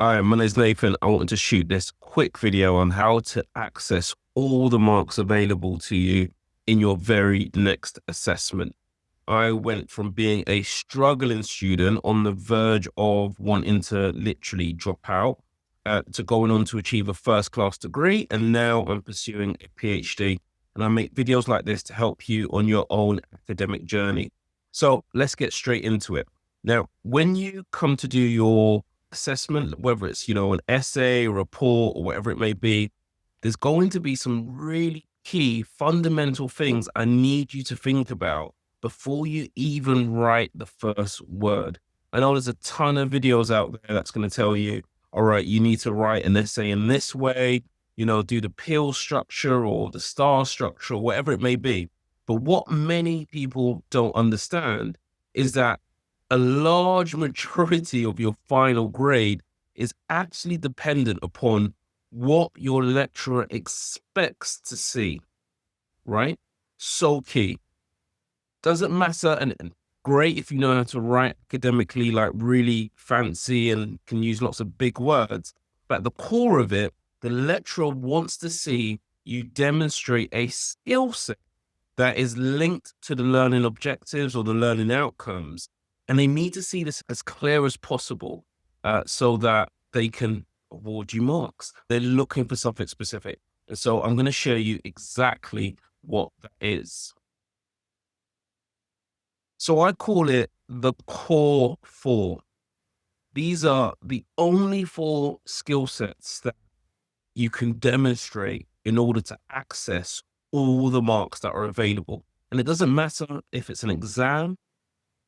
Hi, my name's Nathan. I wanted to shoot this quick video on how to access all the marks available to you in your very next assessment. I went from being a struggling student on the verge of wanting to literally drop out to going on to achieve a first class degree. And now I'm pursuing a PhD. And I make videos like this to help you on your own academic journey. So let's get straight into it. Now, when you come to do your assessment, whether it's, an essay, a report, or whatever it may be, there's going to be some really key fundamental things I need you to think about before you even write the first word. I know there's a ton of videos out there that's going to tell you, all right, you need to write an essay in this way, do the peel structure or the star structure, or whatever it may be. But what many people don't understand is that a large majority of your final grade is actually dependent upon what your lecturer expects to see, right? So key. Doesn't matter, and great if you know how to write academically, like really fancy and can use lots of big words. But at the core of it, the lecturer wants to see you demonstrate a skill set that is linked to the learning objectives or the learning outcomes. And they need to see this as clear as possible so that they can award you marks. They're looking for something specific. And so I'm going to show you exactly what that is. So I call it the core four. These are the only four skill sets that you can demonstrate in order to access all the marks that are available. And it doesn't matter if it's an exam,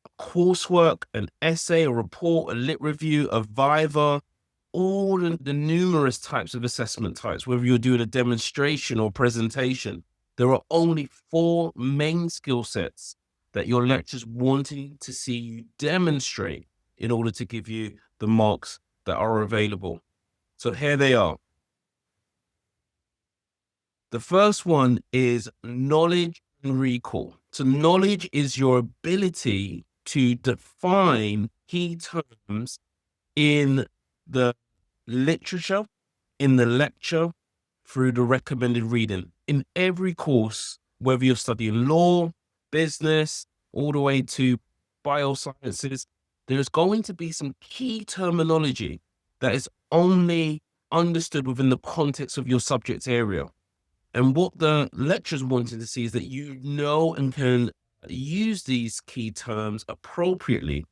a coursework, an essay, a report, a lit review, a viva, all the numerous types of assessment types, whether you're doing a demonstration or presentation, there are only four main skill sets that your lecturer's wanting to see you demonstrate in order to give you the marks that are available. So here they are. The first one is knowledge and recall. So knowledge is your ability to define key terms in the literature, in the lecture, through the recommended reading. In every course, whether you're studying law, business, all the way to biosciences, there's going to be some key terminology that is only understood within the context of your subject area. And what the lecturers wanted to see is that you know and can use these key terms appropriately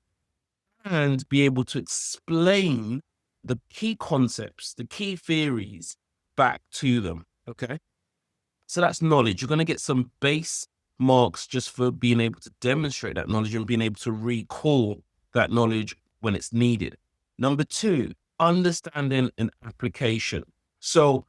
and be able to explain the key concepts, the key theories back to them. Okay. So that's knowledge. You're going to get some base marks just for being able to demonstrate that knowledge and being able to recall that knowledge when it's needed. Number two, understanding and application. So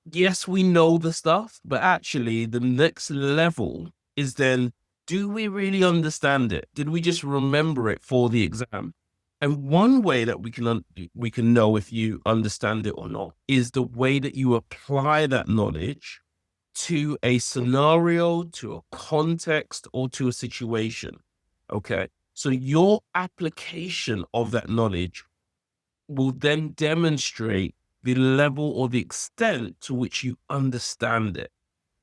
yes, we know the stuff, but actually the next level is then, do we really understand it? Did we just remember it for the exam? And one way that we can know if you understand it or not is the way that you apply that knowledge to a scenario, to a context, or to a situation. Okay. So your application of that knowledge will then demonstrate the level or the extent to which you understand it,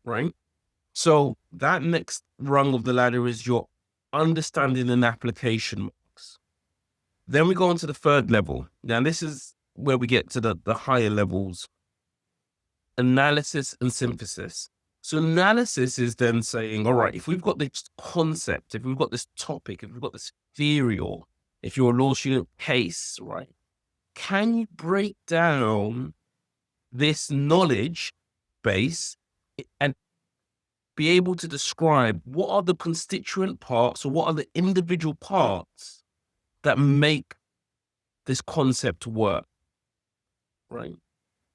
right? So that next rung of the ladder is your understanding and application marks. Then we go on to the third level. Now, this is where we get to the higher levels, analysis and synthesis. So analysis is then saying, all right, if we've got this concept, if we've got this topic, if we've got this theory, or if you're a law student, case, right? Can you break down this knowledge base and be able to describe what are the constituent parts or what are the individual parts that make this concept work, right?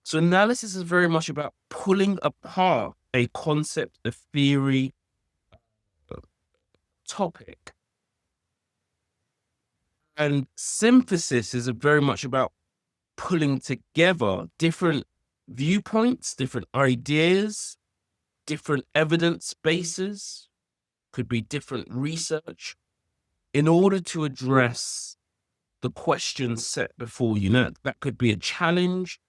So analysis is very much about pulling apart a concept, a theory, topic. And synthesis is very much about pulling together different viewpoints, different ideas, different evidence bases, could be different research, in order to address the question set before you. Now, that could be a challenge,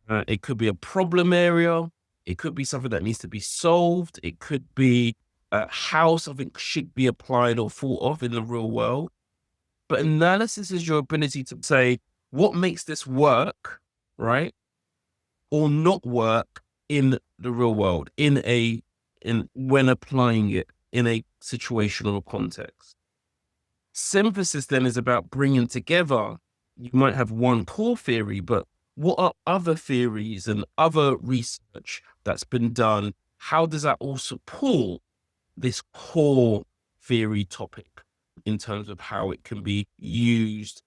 it could be a problem area, it could be something that needs to be solved, it could be how something should be applied or thought of in the real world. But analysis is your ability to say, what makes this work, right? Or not work in the real world, in when applying it in a situational context. Synthesis then is about bringing together, you might have one core theory, but what are other theories and other research that's been done? How does that all support this core theory topic in terms of how it can be used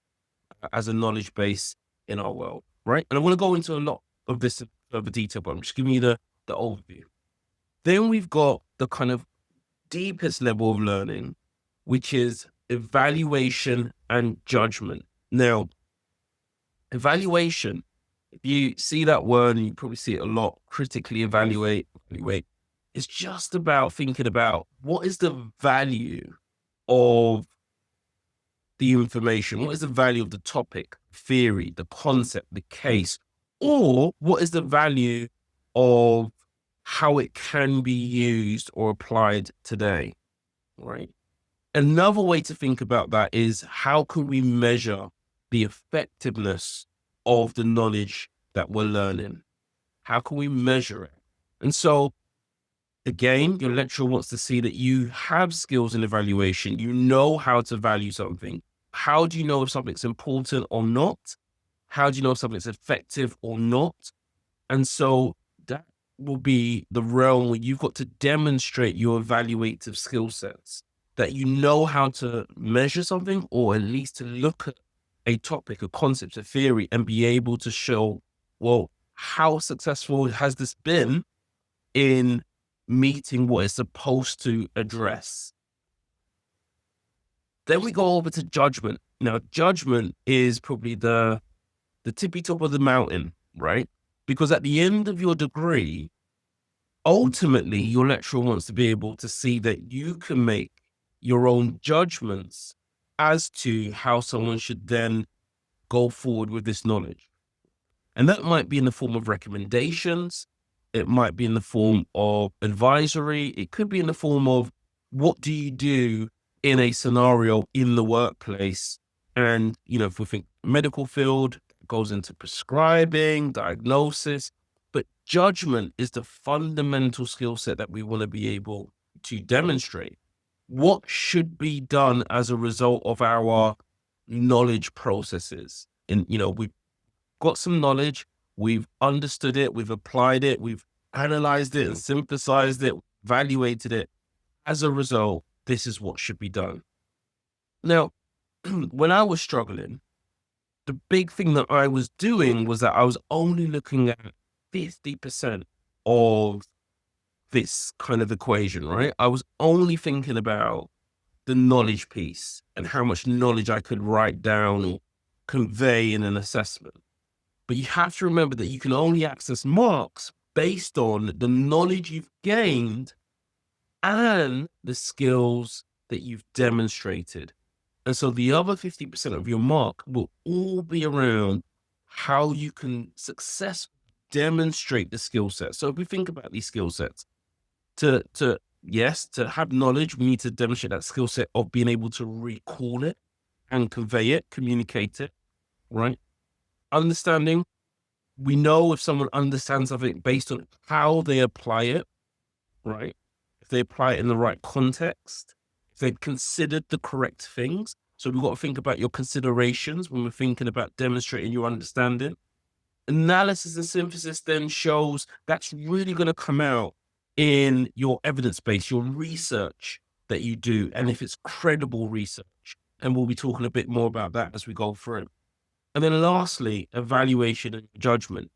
as a knowledge base in our world, right? And I want to go into a lot of this in further detail, but I'm just giving you the overview. Then we've got the kind of deepest level of learning, which is evaluation and judgment. Now, evaluation, if you see that word, and you probably see it a lot, critically evaluate, it's just about thinking about what is the value of the information, what is the value of the topic, theory, the concept, the case, or what is the value of how it can be used or applied today, right? Another way to think about that is how can we measure the effectiveness of the knowledge that we're learning? How can we measure it? And so, again, your lecturer wants to see that you have skills in evaluation. You know how to value something. How do you know if something's important or not? How do you know if something's effective or not? And so that will be the realm where you've got to demonstrate your evaluative skill sets, that you know how to measure something, or at least to look at a topic, a concept, a theory, and be able to show, well, how successful has this been in meeting what it's supposed to address? Then we go over to judgment. Now, judgment is probably the tippy top of the mountain, right? Because at the end of your degree, ultimately, your lecturer wants to be able to see that you can make your own judgments as to how someone should then go forward with this knowledge. And that might be in the form of recommendations. It might be in the form of advisory. It could be in the form of what do you do in a scenario in the workplace? And, if we think medical field, it goes into prescribing, diagnosis, but judgment is the fundamental skill set that we want to be able to demonstrate. What should be done as a result of our knowledge processes? And, we've got some knowledge, we've understood it, we've applied it, we've analyzed it and synthesized it, evaluated it. As a result, this is what should be done. Now, when I was struggling, the big thing that I was doing was that I was only looking at 50% of this kind of equation, right? I was only thinking about the knowledge piece and how much knowledge I could write down or convey in an assessment. But you have to remember that you can only access marks based on the knowledge you've gained and the skills that you've demonstrated. And so the other 50% of your mark will all be around how you can successfully demonstrate the skill set. So if we think about these skill sets, to have knowledge, we need to demonstrate that skill set of being able to recall it and convey it, communicate it, right? Understanding, we know if someone understands something based on how they apply it, right? If they apply it in the right context, if they've considered the correct things. So we've got to think about your considerations when we're thinking about demonstrating your understanding. Analysis and synthesis then shows that's really going to come out in your evidence base, your research that you do, and if it's credible research. And we'll be talking a bit more about that as we go through. And then lastly, evaluation and judgment.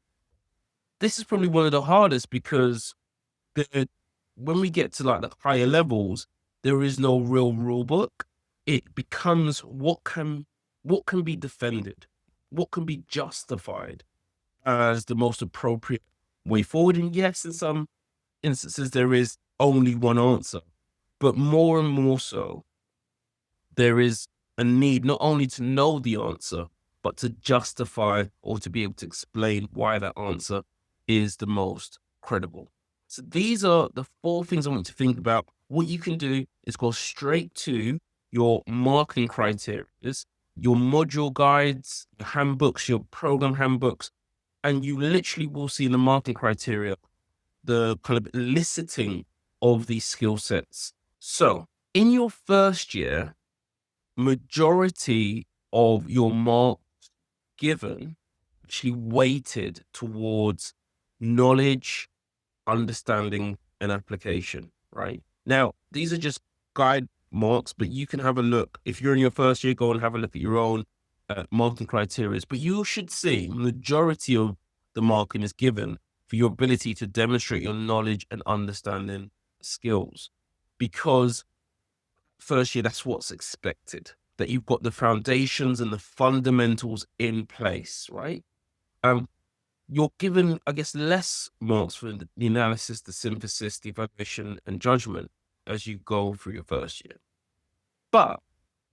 This is probably one of the hardest because when we get to like the higher levels, there is no real rule book. It becomes what can be defended, what can be justified as the most appropriate way forward. And yes, in some instances, there is only one answer, but more and more so, there is a need not only to know the answer, but to justify or to be able to explain why that answer is the most credible. So these are the four things I want you to think about. What you can do is go straight to your marking criteria, your module guides, your handbooks, your program handbooks, and you literally will see the marking criteria, the kind of eliciting of these skill sets. So in your first year, majority of your marks given actually weighted towards knowledge, understanding, and application, right? Now, these are just guide marks, but you can have a look. If you're in your first year, go and have a look at your own marking criteria. But you should see majority of the marking is given for your ability to demonstrate your knowledge and understanding skills. Because first year, that's what's expected, that you've got the foundations and the fundamentals in place, right? You're given, I guess, less marks for the analysis, the synthesis, the evaluation, and judgment as you go through your first year. But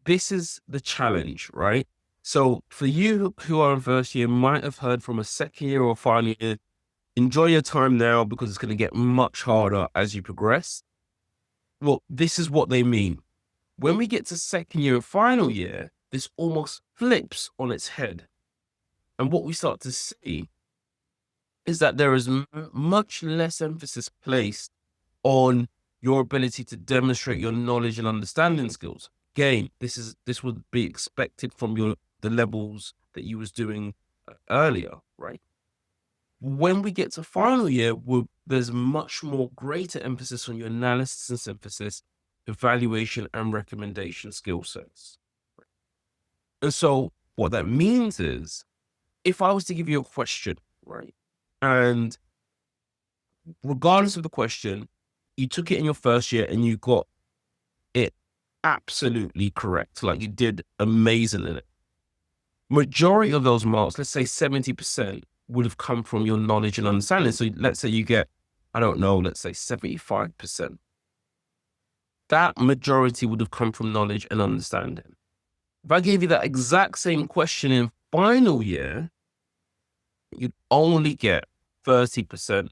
this is the challenge, right? So for you who are in first year, might have heard from a second year or final year, enjoy your time now because it's going to get much harder as you progress. Well, this is what they mean. When we get to second year and final year, this almost flips on its head. And what we start to see is that there is much less emphasis placed on your ability to demonstrate your knowledge and understanding skills. Again, this would be expected from the levels that you was doing earlier, right? When we get to final year, there's much more greater emphasis on your analysis and synthesis, evaluation, and recommendation skill sets. And so what that means is, if I was to give you a question, right, and regardless of the question, you took it in your first year and you got it absolutely correct, like you did amazing in it. Majority of those marks, let's say 70%, would have come from your knowledge and understanding. So let's say you get, I don't know, let's say 75%. That majority would have come from knowledge and understanding. If I gave you that exact same question in final year, you'd only get 30%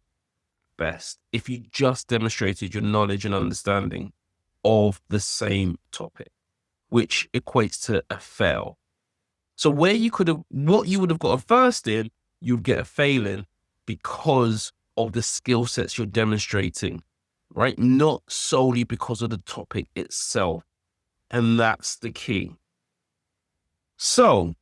best if you just demonstrated your knowledge and understanding of the same topic, which equates to a fail. So what you would have got a first in, you'd get a fail in because of the skill sets you're demonstrating, right? Not solely because of the topic itself. And that's the key. So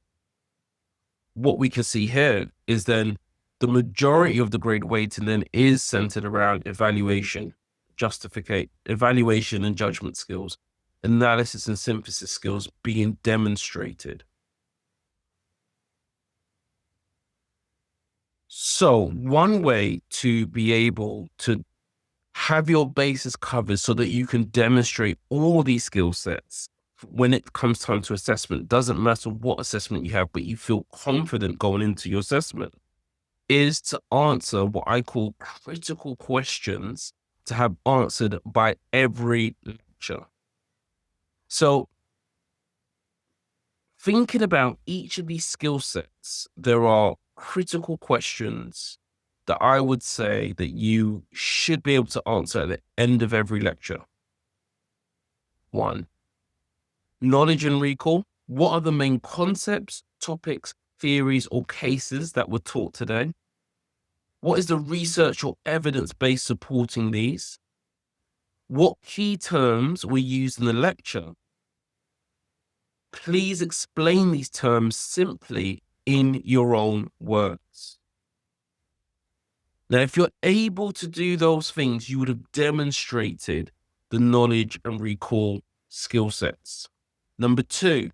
what we can see here is then the majority of the grade weighting then is centered around evaluation and judgment skills, analysis and synthesis skills being demonstrated. So one way to be able to have your bases covered so that you can demonstrate all these skill sets when it comes time to assessment, doesn't matter what assessment you have, but you feel confident going into your assessment, is to answer what I call critical questions to have answered by every lecture. So thinking about each of these skill sets, there are critical questions that I would say that you should be able to answer at the end of every lecture. 1, knowledge and recall. What are the main concepts, topics, theories, or cases that were taught today? What is the research or evidence base supporting these? What key terms were used in the lecture? Please explain these terms simply in your own words. Now, if you're able to do those things, you would have demonstrated the knowledge and recall skill sets. Number 2,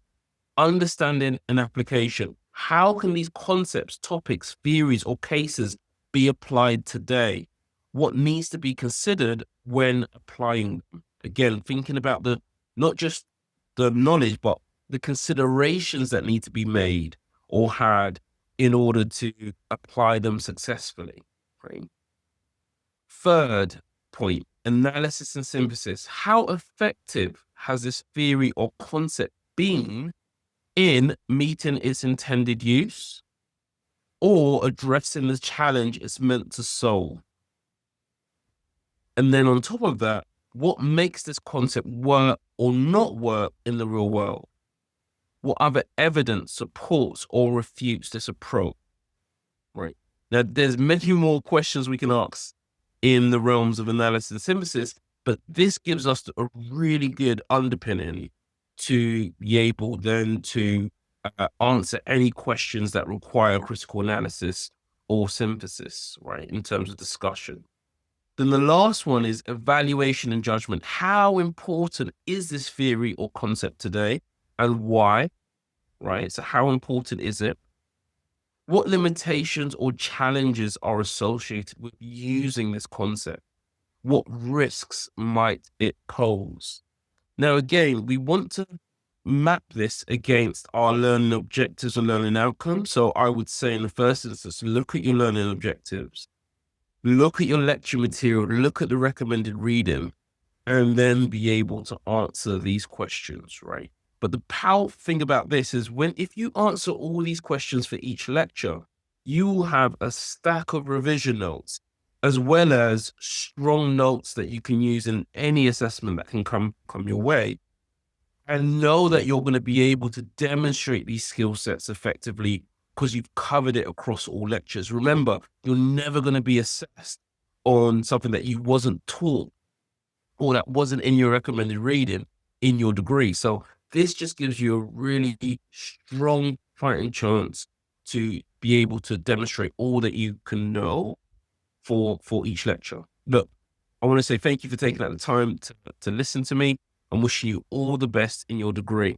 understanding and application. How can these concepts, topics, theories, or cases be applied today? What needs to be considered when applying them? Again, thinking about not just the knowledge, but the considerations that need to be made or had in order to apply them successfully. Right? Third point, analysis and synthesis. How effective has this theory or concept been in meeting its intended use or addressing the challenge it's meant to solve? And then on top of that, what makes this concept work or not work in the real world? What other evidence supports or refutes this approach? Right. Now, there's many more questions we can ask in the realms of analysis and synthesis, but this gives us a really good underpinning to be able then to answer any questions that require critical analysis or synthesis, right, in terms of discussion. Then the last one is evaluation and judgment. How important is this theory or concept today and why, right? So how important is it? What limitations or challenges are associated with using this concept? What risks might it pose? Now, again, we want to map this against our learning objectives and learning outcomes. So I would say in the first instance, look at your learning objectives, look at your lecture material, look at the recommended reading, and then be able to answer these questions, right? But the powerful thing about this is if you answer all these questions for each lecture, you will have a stack of revision notes, as well as strong notes that you can use in any assessment that can come your way. And know that you're going to be able to demonstrate these skill sets effectively because you've covered it across all lectures. Remember, you're never going to be assessed on something that you wasn't taught or that wasn't in your recommended reading in your degree. So this just gives you a really strong fighting chance to be able to demonstrate all that you can know for each lecture. Look, I want to say thank you for taking out the time to listen to me and wishing you all the best in your degree.